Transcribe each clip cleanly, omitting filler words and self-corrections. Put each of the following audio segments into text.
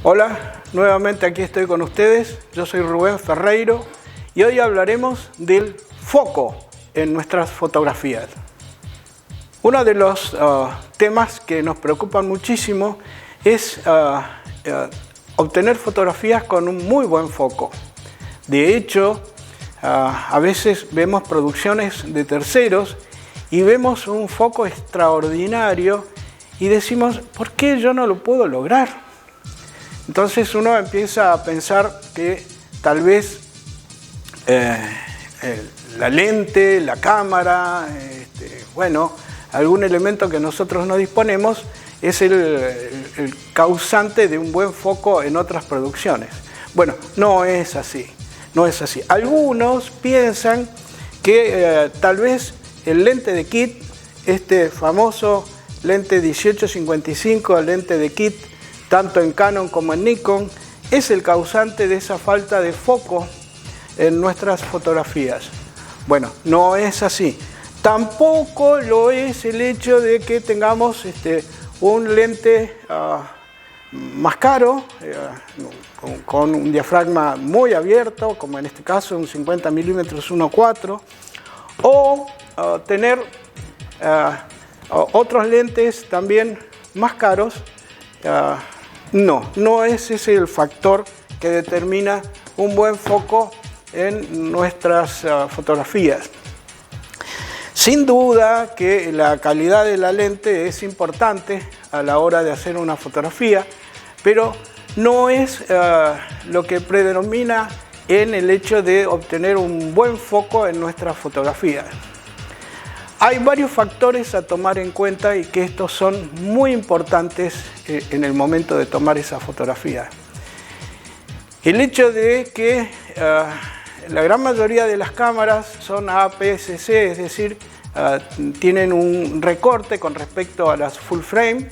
Hola, nuevamente aquí estoy con ustedes. Yo soy Rubén Ferreiro y hoy hablaremos del foco en nuestras fotografías. Uno de los temas que nos preocupan muchísimo es obtener fotografías con un muy buen foco. De hecho, a veces vemos producciones de terceros y vemos un foco extraordinario y decimos, ¿por qué yo no lo puedo lograr? Entonces uno empieza a pensar que tal vez la lente, la cámara, algún elemento que nosotros no disponemos es el causante de un buen foco en otras producciones. Bueno, no es así, no es así. Algunos piensan que tal vez el lente de kit, este famoso lente 18-55, el lente de kit, tanto en Canon como en Nikon, es el causante de esa falta de foco en nuestras fotografías. Bueno, no es así. Tampoco lo es el hecho de que tengamos un lente más caro, con un diafragma muy abierto, como en este caso un 50 mm 1.4, o tener otros lentes también más caros. No es ese el factor que determina un buen foco en nuestras fotografías. Sin duda que la calidad de la lente es importante a la hora de hacer una fotografía, pero no es lo que predomina en el hecho de obtener un buen foco en nuestras fotografías. Hay varios factores a tomar en cuenta y que estos son muy importantes en el momento de tomar esa fotografía. El hecho de que la gran mayoría de las cámaras son APS-C, es decir, tienen un recorte con respecto a las full frame,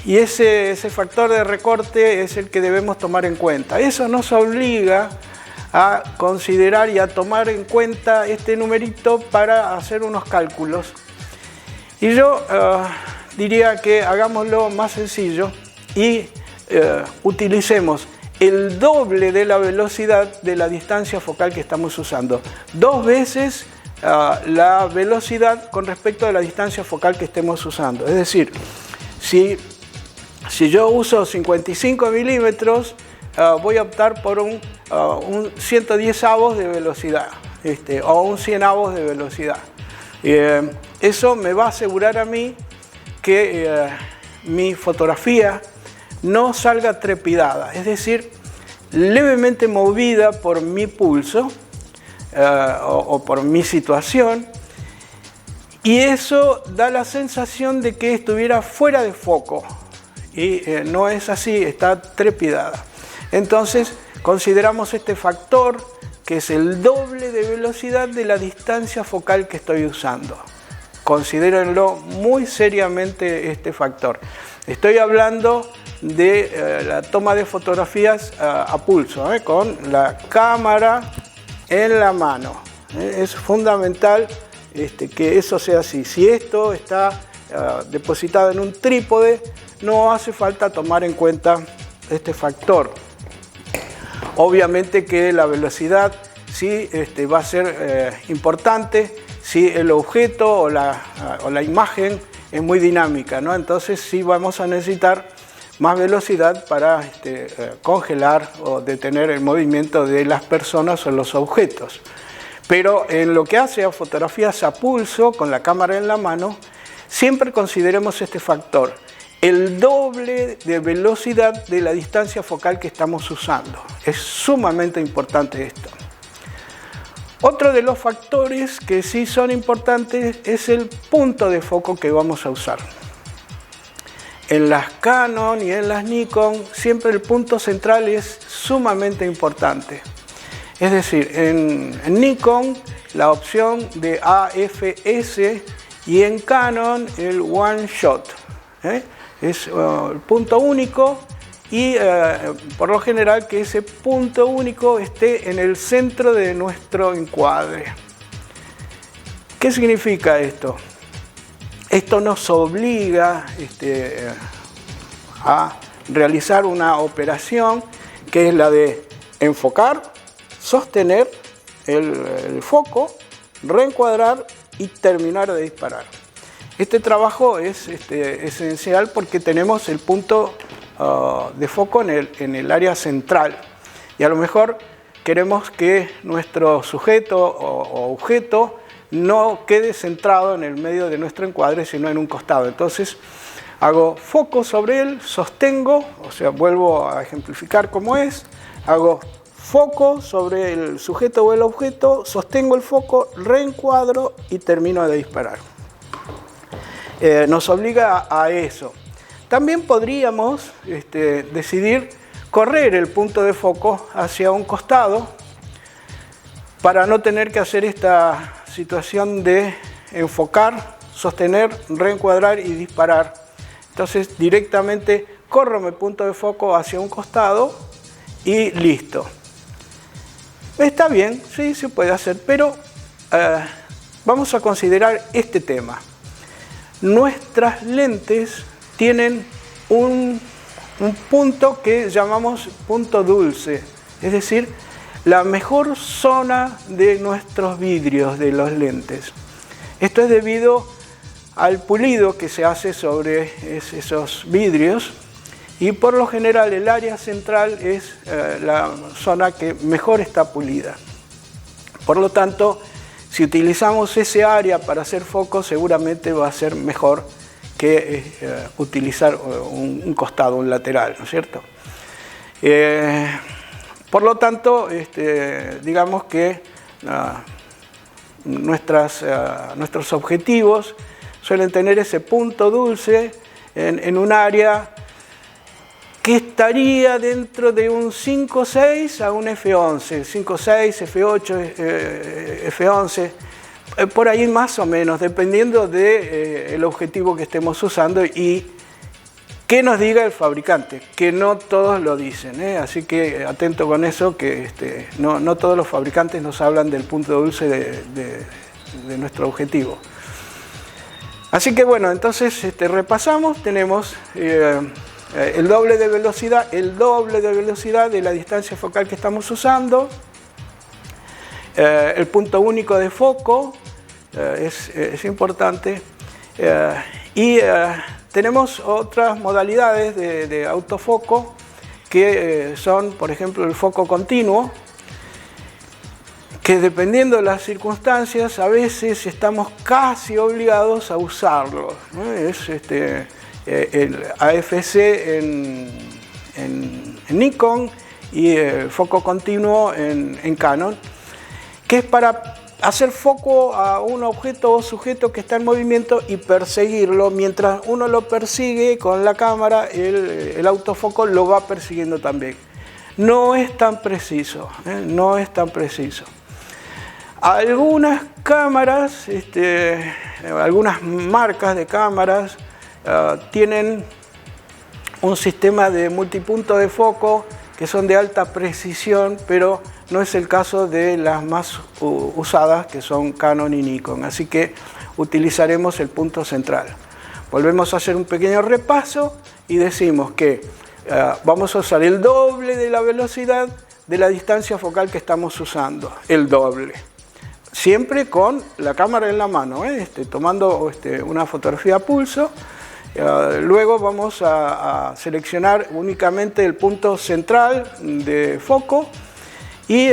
y ese factor de recorte es el que debemos tomar en cuenta. Eso nos obliga a considerar y a tomar en cuenta este numerito para hacer unos cálculos. Y yo diría que hagámoslo más sencillo y utilicemos el doble de la velocidad de la distancia focal que estamos usando. 2 veces la velocidad con respecto a la distancia focal que estemos usando. Es decir, si yo uso 55 milímetros, voy a optar por un 110avos de velocidad, o un 100avos de velocidad. Eso me va a asegurar a mí que mi fotografía no salga trepidada, es decir, levemente movida por mi pulso o por mi situación, y eso da la sensación de que estuviera fuera de foco, y no es así, está trepidada. Entonces consideramos este factor que es el doble de velocidad de la distancia focal que estoy usando. Considérenlo muy seriamente este factor. Estoy hablando de la toma de fotografías a pulso, con la cámara en la mano. Es fundamental que eso sea así. Si esto está depositado en un trípode, no hace falta tomar en cuenta este factor. Obviamente que la velocidad sí va a ser importante si el objeto o la imagen es muy dinámica, ¿no? Entonces sí vamos a necesitar más velocidad para congelar o detener el movimiento de las personas o los objetos. Pero en lo que hace a fotografías a pulso con la cámara en la mano, siempre consideremos este factor. El doble de velocidad de la distancia focal que estamos usando. Es sumamente importante esto. Otro de los factores que sí son importantes es el punto de foco que vamos a usar. En las Canon y en las Nikon siempre el punto central es sumamente importante. Es decir, en Nikon la opción de AFS y en Canon el One Shot. Es el punto único y por lo general que ese punto único esté en el centro de nuestro encuadre. ¿Qué significa esto? Esto nos obliga a realizar una operación que es la de enfocar, sostener el foco, reencuadrar y terminar de disparar. Este trabajo es esencial porque tenemos el punto de foco en el área central y a lo mejor queremos que nuestro sujeto o objeto no quede centrado en el medio de nuestro encuadre, sino en un costado. Entonces hago foco sobre él, sostengo, o sea, vuelvo a ejemplificar cómo es, hago foco sobre el sujeto o el objeto, sostengo el foco, reencuadro y termino de disparar. Nos obliga a eso. También podríamos decidir correr el punto de foco hacia un costado para no tener que hacer esta situación de enfocar, sostener, reencuadrar y disparar. Entonces directamente corro mi punto de foco hacia un costado y listo. Está bien, sí, se puede hacer, pero vamos a considerar este tema. Nuestras lentes tienen un punto que llamamos punto dulce, es decir, la mejor zona de nuestros vidrios de los lentes. Esto es debido al pulido que se hace sobre esos vidrios y por lo general el área central es la zona que mejor está pulida. Por lo tanto, si utilizamos ese área para hacer foco, seguramente va a ser mejor que utilizar un costado, un lateral, ¿no es cierto? Por lo tanto, digamos que nuestros objetivos suelen tener ese punto dulce en un área que estaría dentro de un 5.6 a un F11, 5.6, F8, F11, por ahí más o menos, dependiendo del objetivo que estemos usando y qué nos diga el fabricante, que no todos lo dicen, así que atento con eso, que no todos los fabricantes nos hablan del punto dulce de nuestro objetivo. Así que bueno, entonces repasamos, tenemos el doble de velocidad de la distancia focal que estamos usando, el punto único de foco es importante, y tenemos otras modalidades de autofoco que son, por ejemplo, el foco continuo, que dependiendo de las circunstancias a veces estamos casi obligados a usarlo, ¿no? Es el AFC en Nikon y el foco continuo en Canon, que es para hacer foco a un objeto o sujeto que está en movimiento y perseguirlo. Mientras uno lo persigue con la cámara, el autofoco lo va persiguiendo también. No es tan preciso, no es tan preciso. Algunas cámaras, algunas marcas de cámaras tienen un sistema de multipunto de foco que son de alta precisión, pero no es el caso de las más usadas, que son Canon y Nikon. Así que utilizaremos el punto central. Volvemos a hacer un pequeño repaso y decimos que vamos a usar el doble de la velocidad de la distancia focal que estamos usando, el doble. Siempre con la cámara en la mano, tomando una fotografía a pulso. Luego vamos a seleccionar únicamente el punto central de foco y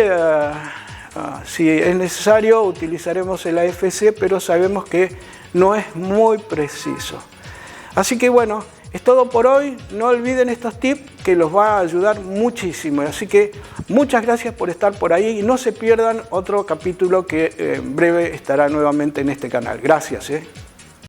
si es necesario utilizaremos el AFC, pero sabemos que no es muy preciso. Así que bueno, es todo por hoy. No olviden estos tips que los va a ayudar muchísimo. Así que muchas gracias por estar por ahí y no se pierdan otro capítulo que en breve estará nuevamente en este canal. Gracias.